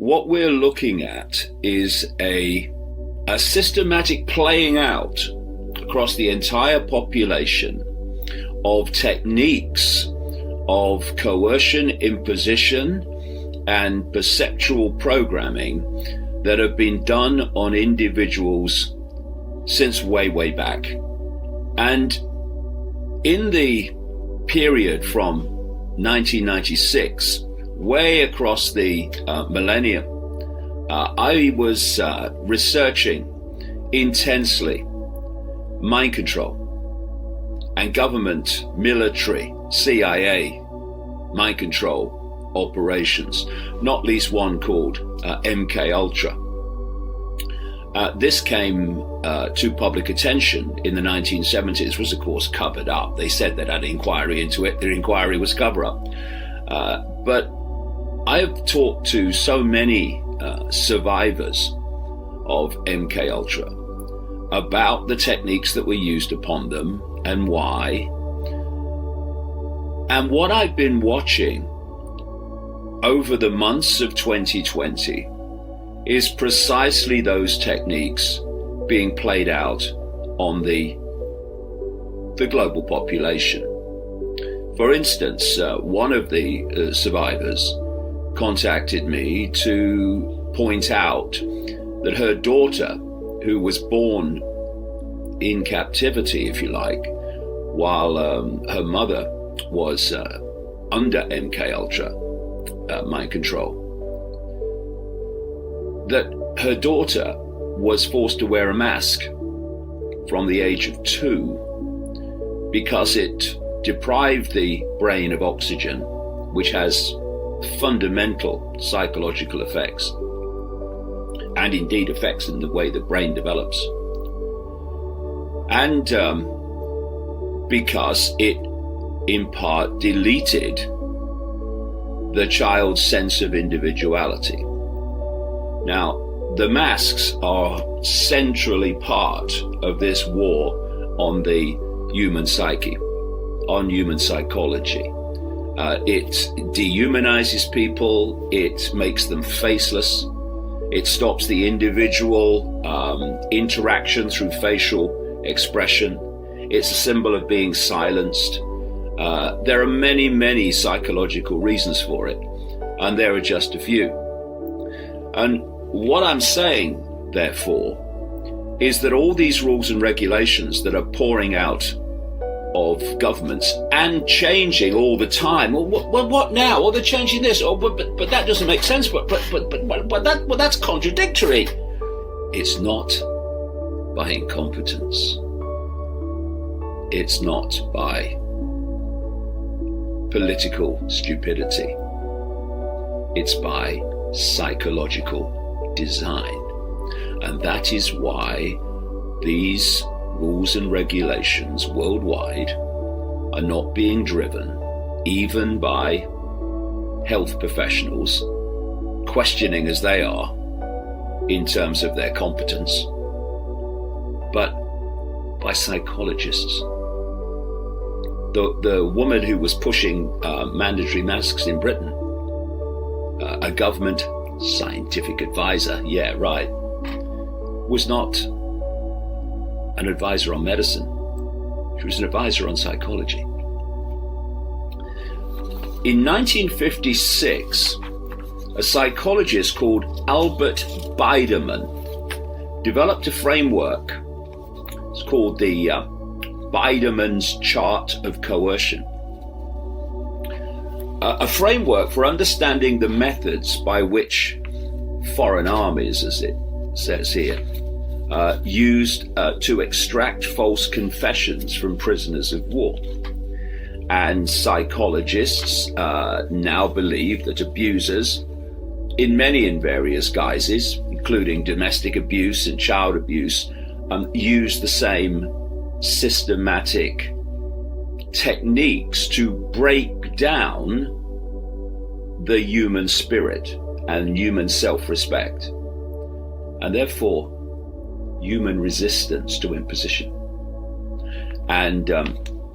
what we're looking at is a systematic playing out across the entire population of techniques of coercion, imposition, and perceptual programming that have been done on individuals since way, way back. And in the period from 1996, way across the millennium, I was researching intensely mind control and government, military, CIA mind control operations, not least one called MK Ultra. This came to public attention in the 1970s, was of course covered up. They said they had an inquiry into it. The inquiry was cover-up. But I've talked to so many survivors of MK Ultra about the techniques that were used upon them and why. And what I've been watching over the months of 2020 is precisely those techniques being played out on the global population. For instance, one of the survivors contacted me to point out that her daughter, who was born in captivity, if you like, while her mother was under MK Ultra mind control, that her daughter was forced to wear a mask from the age of 2 because it deprived the brain of oxygen, which has fundamental psychological effects and indeed effects in the way the brain develops. And because it in part deleted the child's sense of individuality. Now, the masks are centrally part of this war on the human psyche, on human psychology. It dehumanizes people, it makes them faceless, it stops the individual interaction through facial expression. It's a symbol of being silenced. There are many, many psychological reasons for it, and there are just a few. And what I'm saying, therefore, is that all these rules and regulations that are pouring out of governments and changing all the time. Well, what now? Well, they're changing this. Oh, but that doesn't make sense. But that's contradictory. It's not by incompetence. It's not by political stupidity. It's by psychological design. And that is why these rules and regulations worldwide are not being driven even by health professionals, questioning as they are in terms of their competence, but by psychologists. The woman who was pushing mandatory masks in Britain, a government scientific advisor, yeah, right, was not an advisor on medicine. She was an advisor on psychology. In 1956, a psychologist called Albert Biederman developed a framework. It's called the Biederman's Chart of Coercion. A framework for understanding the methods by which foreign armies, as it says here, used to extract false confessions from prisoners of war. And psychologists now believe that abusers, in many and various guises, including domestic abuse and child abuse, use the same systematic techniques to break down the human spirit and human self-respect, and therefore human resistance to imposition. And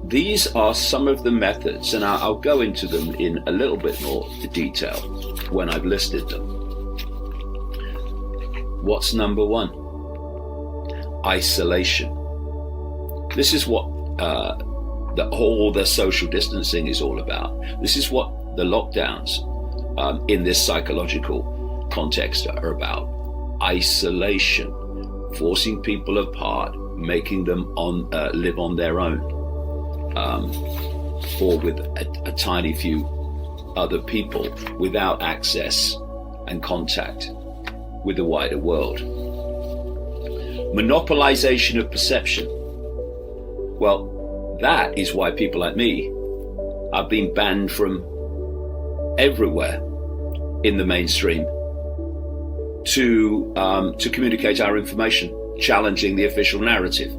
these are some of the methods, and I'll go into them in a little bit more detail when I've listed them. What's number one? Isolation. This is what all the social distancing is all about. This is what the lockdowns in this psychological context are about. Isolation, forcing people apart, making them live on their own, or with a tiny few other people without access and contact with the wider world. Monopolization of perception. Well, that is why people like me have been banned from everywhere in the mainstream to communicate our information, challenging the official narrative.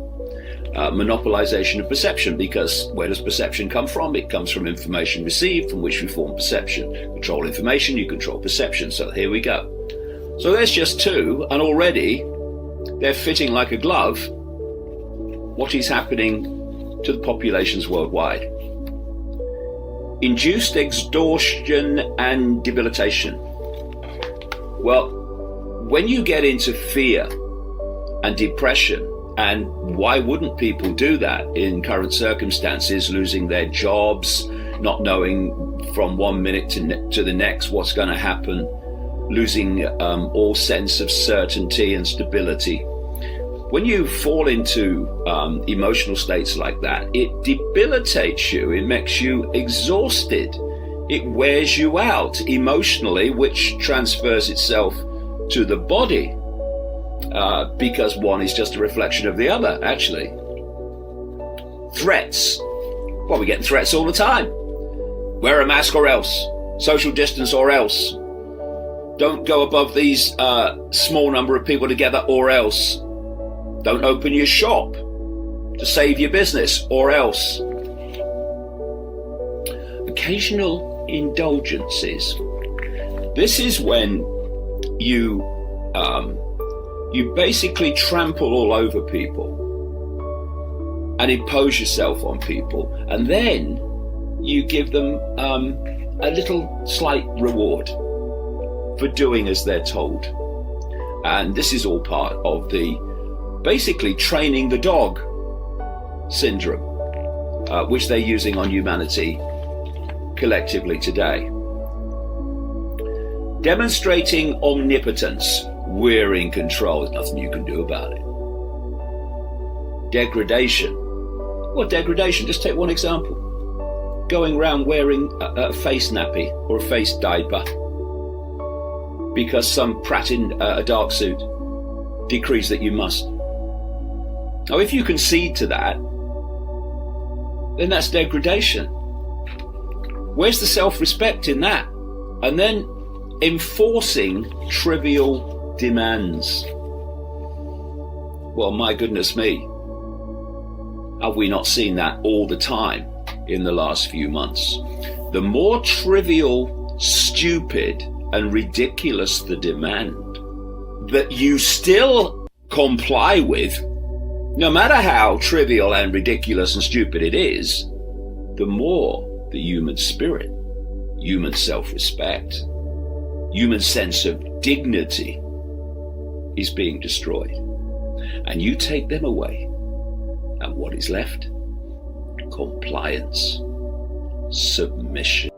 Monopolization of perception, because where does perception come from? It comes from information received, from which we form perception. Control information, you control perception. So here we go. So there's just two, and already they're fitting like a glove what is happening to the populations worldwide. Induced exhaustion and debilitation. Well, when you get into fear and depression, and why wouldn't people do that in current circumstances, losing their jobs, not knowing from 1 minute to the next what's going to happen, losing all sense of certainty and stability. When you fall into emotional states like that, it debilitates you, it makes you exhausted, it wears you out emotionally, which transfers itself to the body, because one is just a reflection of the other, actually. Threats. Well, we're getting threats all the time. Wear a mask or else. Social distance or else. Don't go above these small number of people together or else. Don't open your shop to save your business or else. Occasional indulgences. This is when you basically trample all over people and impose yourself on people, and then you give them a little slight reward for doing as they're told. And this is all part of the basically training the dog syndrome, which they're using on humanity collectively today. Demonstrating omnipotence. We're in control. There's nothing you can do about it. Degradation. What degradation? Just take one example. Going around wearing a face nappy or a face diaper because some prat in a dark suit decrees that you must. Now, if you concede to that, then that's degradation. Where's the self-respect in that? And then enforcing trivial demands. Well, my goodness me, have we not seen that all the time in the last few months? The more trivial, stupid, and ridiculous the demand that you still comply with, no matter how trivial and ridiculous and stupid it is, the more the human spirit, human self-respect, human sense of dignity is being destroyed. And you take them away, and what is left? Compliance, submission.